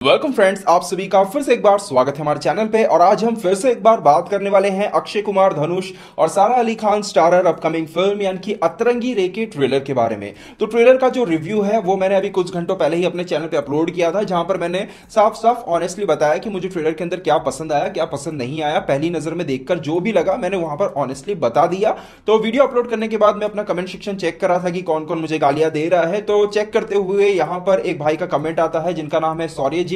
Welcome friends, आप सभी का फिर से एक बार स्वागत है हमारे चैनल पे। और आज हम फिर से एक बार बात करने वाले हैं अक्षय कुमार, धनुष और सारा Ali Khan starrer upcoming film यानी कि अतरंगी रे के ट्रेलर के बारे में। तो ट्रेलर का जो रिव्यू है वो मैंने अभी कुछ घंटों पहले ही अपने चैनल पे अपलोड किया था, जहां पर मैंने साफ साफ ऑनेस्टली बताया कि मुझे ट्रेलर के अंदर क्या पसंद आया, क्या पसंद नहीं आया। पहली नजर में देखकर जो भी लगा मैंने वहां पर ऑनेस्टली बता दिया। तो वीडियो अपलोड करने के बाद मैं अपना कमेंट सेक्शन चेक कर रहा था कि कौन कौन मुझे गालियां दे रहा है। तो चेक करते हुए यहां पर एक भाई का कमेंट आता है जिनका नाम है सौर्यजीत,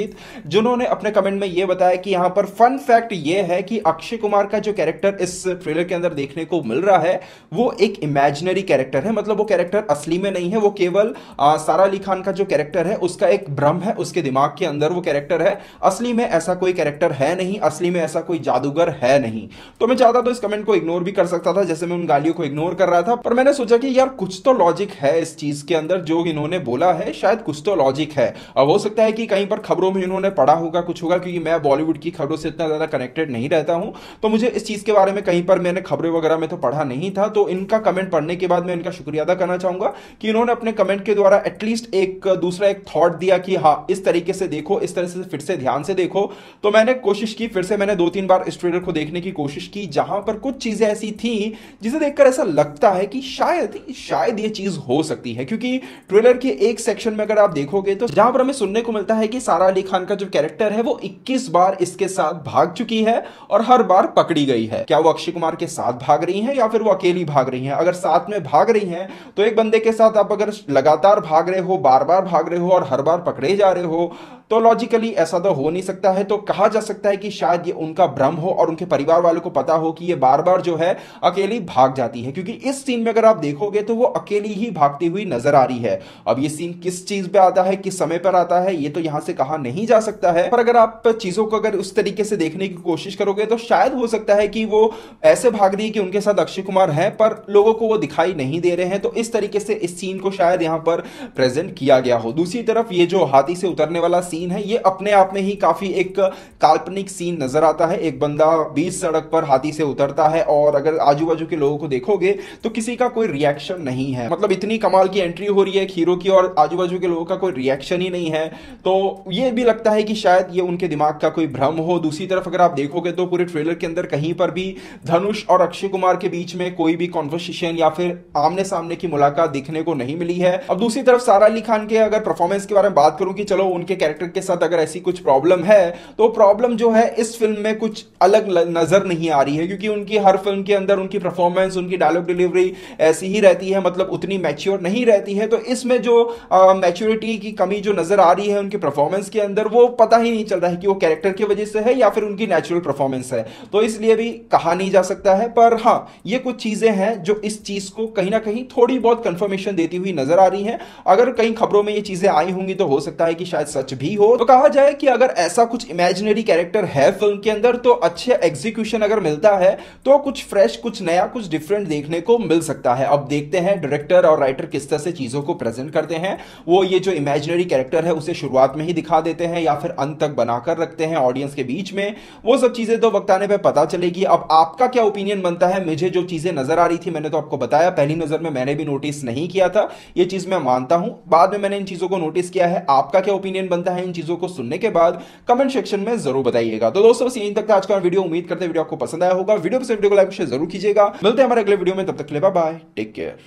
जिन्होंने अपने कमेंट में यह बताया कि यहां पर फन फैक्ट यह है कि अक्षय कुमार का जो कैरेक्टर इस ट्रेलर के अंदर देखने को मिल रहा है वो एक इमेजिनरी कैरेक्टर है। मतलब वो कैरेक्टर असली में नहीं है, वो केवल सारा अली खान का जो कैरेक्टर है उसका एक भ्रम है, उसके दिमाग के अंदर वो कैरेक्टर है। असली में ऐसा कोई कैरेक्टर है नहीं, असली में ऐसा कोई जादूगर है नहीं। तो मैं चाहता तो इस कमेंट को इग्नोर भी कर सकता था, जैसे मैं उन गालियों को इग्नोर कर रहा था, पर मैंने सोचा कि यार कुछ तो लॉजिक है इस चीज के अंदर, जो इन्होंने बोला है शायद कुछ तो लॉजिक है। अब हो सकता है कि कहीं पर खबरों में इन्होंने पढ़ा होगा, कुछ होगा, क्योंकि मैं बॉलीवुड की खबरों से इतना ज्यादा कनेक्टेड नहीं रहता हूं, तो मुझे इस चीज के बारे में कहीं पर मैंने खबरें वगैरह में तो पढ़ा नहीं था। तो इनका कमेंट पढ़ने के बाद मैं इनका शुक्रिया अदा करना चाहूंगा कि इन्होंने अपने कमेंट के द्वारा एटलीस्ट एक दूसरा एक थॉट दिया कि हाँ इस तरीके से देखो, इस तरह से फिर से ध्यान से देखो। तो मैंने कोशिश की, फिर से मैंने 2-3 बार इस ट्रेलर को देखने की कोशिश की, जहां पर कुछ चीजें ऐसी थी जिसे देखकर ऐसा लगता है कि शायद ये चीज हो सकती है। क्योंकि ट्रेलर के एक सेक्शन में अगर आप देखोगे तो जहां पर हमें सुनने को मिलता है कि सारा अली खान का जो कैरेक्टर है वो 21 बार इसके साथ भाग चुकी है और हर बार पकड़ी गई है। क्या वो अक्षय कुमार के साथ भाग रही हैं या फिर वो अकेली भाग रही हैं? अगर साथ में भाग रही हैं तो एक बंदे के साथ आप अगर लगातार भाग रहे हो, बार बार भाग रहे हो और हर बार पकड़े जा रहे हो, तो लॉजिकली ऐसा तो हो नहीं सकता है। तो कहा जा सकता है कि शायद ये उनका भ्रम हो और उनके परिवार वालों को पता हो कि ये बार बार जो है अकेली भाग जाती है, क्योंकि इस सीन में अगर आप देखोगे तो वो अकेली ही भागती हुई नजर आ रही है। अब ये सीन किस चीज पे आता है, किस समय पर आता है, ये तो यहां से कहा नहीं जा सकता है, पर अगर आप चीजों को अगर उस तरीके से देखने की कोशिश करोगे तो शायद हो सकता है कि वो ऐसे भाग रही है कि उनके साथ अक्षय कुमार है पर लोगों को वो दिखाई नहीं दे रहे हैं। तो इस तरीके से इस सीन को शायद यहां पर प्रेजेंट किया गया हो। दूसरी तरफ ये जो हाथी से उतरने वाला सीन है, ये अपने आप में ही काफी एक काल्पनिक सीन नजर आता है। एक बंदा बीच सड़क पर हाथी से उतरता है और अगर आजू बाजू के लोगों को देखोगे तो किसी का कोई रिएक्शन नहीं है। मतलब इतनी कमाल की एंट्री हो रही है एक हीरो की और आजू बाजू के लोगों का कोई रिएक्शन ही नहीं है। तो ये भी लगता है कि शायद ये उनके दिमाग का कोई भ्रम हो। दूसरी तरफ अगर आप देखोगे तो पूरे ट्रेलर के अंदर कहीं पर भी धनुष और अक्षय कुमार के बीच में कोई भी कॉन्वर्सेशन या फिर आमने सामने की मुलाकात दिखने को नहीं मिली है। अब दूसरी तरफ सारा अली खान के अगर परफॉर्मेंस के बारे में बात करूं कि चलो उनके कैरेक्टर के साथ अगर ऐसी कुछ प्रॉब्लम है तो प्रॉब्लम जो है इस फिल्म में कुछ अलग नजर नहीं आ रही है, क्योंकि उनकी हर फिल्म के अंदर उनकी परफॉर्मेंस, उनकी डायलॉग डिलीवरी ऐसी ही रहती है, मतलब उतनी मैच्योर नहीं रहती है। तो इसमें जो मैच्योरिटी की कमी जो नजर आ रही है उनकी परफॉर्मेंस के अंदर, वो पता ही नहीं चल रहा है कि वो कैरेक्टर की वजह से है या फिर उनकी नेचुरल परफॉर्मेंस है। तो इसलिए भी कहा नहीं जा सकता है। पर हां, ये कुछ चीजें हैं जो इस चीज को कहीं ना कहीं थोड़ी बहुत कंफर्मेशन देती हुई नजर आ रही हैं। अगर कहीं खबरों में ये चीजें आई होंगी तो हो सकता है कि शायद सच भी हो। तो कहा जाए कि अगर ऐसा कुछ इमेजिनरी कैरेक्टर है फिल्म के अंदर तो अच्छे एग्जीक्यूशन अगर मिलता है तो कुछ फ्रेश, कुछ नया, कुछ डिफरेंट देखने को मिल सकता है। अब देखते हैं डायरेक्टर और राइटर किस तरह से चीजों को प्रेजेंट करते हैं। वो ये जो इमेजिनरी कैरेक्टर है उसे शुरुआत में ही दिखा देते हैं या फिर अंत तक बनाकर रखते हैं ऑडियंस के बीच में, वो सब चीजें तो वक्त आने पे पता चलेगी। अब आपका क्या ओपिनियन बनता है? मुझे जो चीजें नजर आ रही थी मैंने तो आपको बताया, पहली नजर में मैंने भी नोटिस नहीं किया था, ये चीज मैं मानता हूं, बाद में मैंने इन चीजों को नोटिस किया है। आपका क्या ओपिनियन बनता है इन चीजों को सुनने के बाद? कमेंट सेक्शन में जरूर बताइएगा। तो दोस्तों बस यहीं तक था आज का वीडियो, उम्मीद करते हैं वीडियो आपको पसंद आया होगा। वीडियो पसंद वीडियो को लाइक शेयर जरूर कीजिएगा। मिलते हैं हमारे अगले वीडियो में, तब तक के लिए बाय बाय, टेक केयर।